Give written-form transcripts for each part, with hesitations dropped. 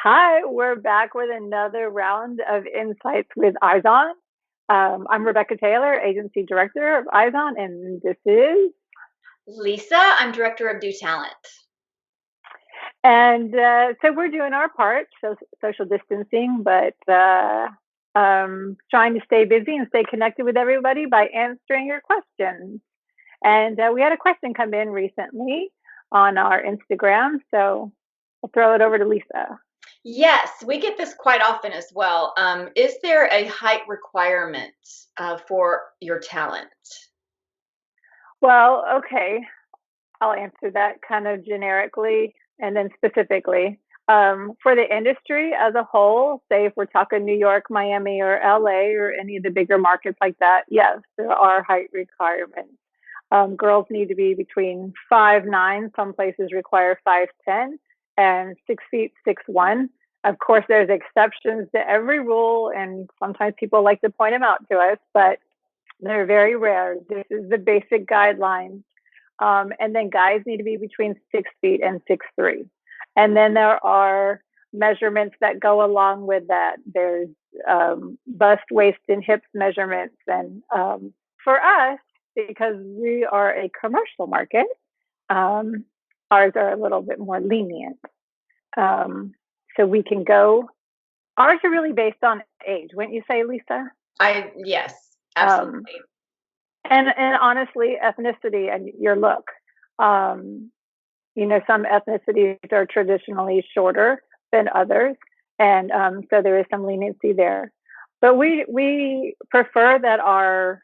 Hi, we're back with another round of insights with IZON. I'm Rebecca Taylor, Agency Director of IZON, and this is, Lisa, I'm Director of Do Talent. and so we're doing our part, social distancing, but trying to stay busy and stay connected with everybody by answering your questions. And we had a question come in recently on our Instagram, so I'll throw it over to Lisa. Yes, we get this quite often as well. Is there a height requirement for your talent? Well, okay, I'll answer that kind of generically and then specifically. For the industry as a whole, say if we're talking New York, Miami, or LA, or any of the bigger markets like that, yes, there are height requirements. Girls need to be between 5'9", some places require 5'10", and 6 feet 6'1". Of course, there's exceptions to every rule, and sometimes people like to point them out to us, but they're very rare. This is the basic guidelines. And then guys need to be between 6 feet and 6'3". And then there are measurements that go along with that. There's bust, waist, and hips measurements. And for us, because we are a commercial market, um, ours are a little bit more lenient. Um, so we can go, ours are really based on age, wouldn't you say, Lisa? Yes, Um, absolutely. and honestly, ethnicity and your look. Um, some ethnicities are traditionally shorter than others, and so there is some leniency there. But we prefer that our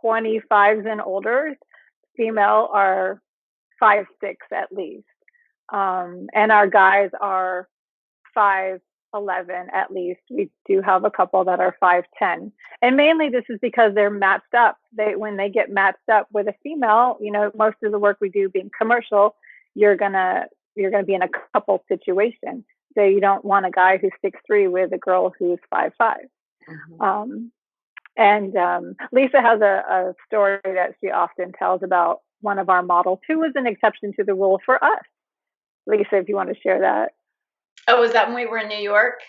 25s and older female are 5'6" at least, and our guys are 5'11" at least. We do have a couple that are 5'10", and mainly this is because they're matched up. When they get matched up with a female, most of the work we do being commercial, you're gonna be in a couple situation. So you don't want a guy who's 6'3" with a girl who's 5'5". Mhm. Um, and Lisa has a story that she often tells about one of our models who was an exception to the rule for us. Lisa, if you want to share that. Oh, was that when we were in New York?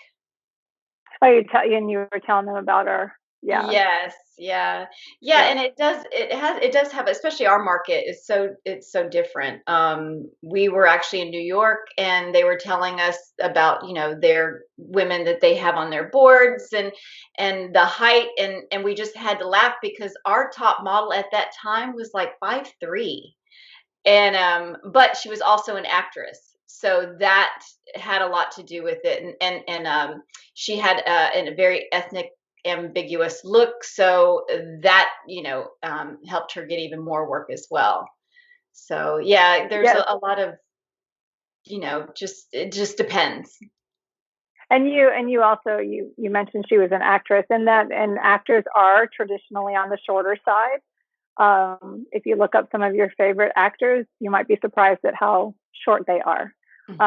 Oh, and you were telling them about her. Yeah, Yes, yeah. Yeah, yeah. and it does have, especially our market is it's so different. We were actually in New York and they were telling us about, their women that they have on their boards and the height, and we just had to laugh because our top model at that time was like 5'3". And but she was also an actress. So that had a lot to do with it, and she had a very ethnic ambiguous look, so that helped her get even more work as well. So yeah, there's Yes. a lot of, just it just depends. And you also you mentioned she was an actress, and actors are traditionally on the shorter side. If you look up some of your favorite actors, you might be surprised at how short they are. Hmm.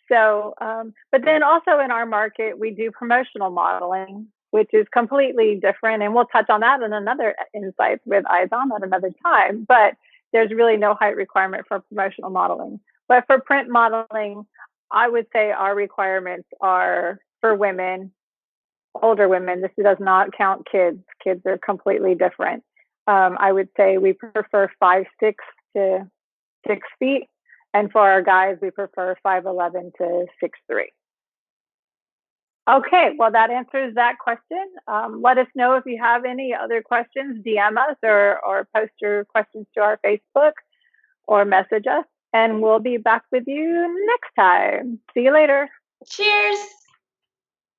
Um, but then also in our market, we do promotional modeling, which is completely different. And we'll touch on that in another insights with IZON at another time. But there's really no height requirement for promotional modeling. But for print modeling, I would say our requirements are for women, older women. This does not count kids. Kids are completely different. I would say we prefer 5'6" to 6 feet, and for our guys, we prefer 5'11" to 6'3". Okay, well, that answers that question. Let us know if you have any other questions. DM us or post your questions to our Facebook or message us, and we'll be back with you next time. See you later. Cheers.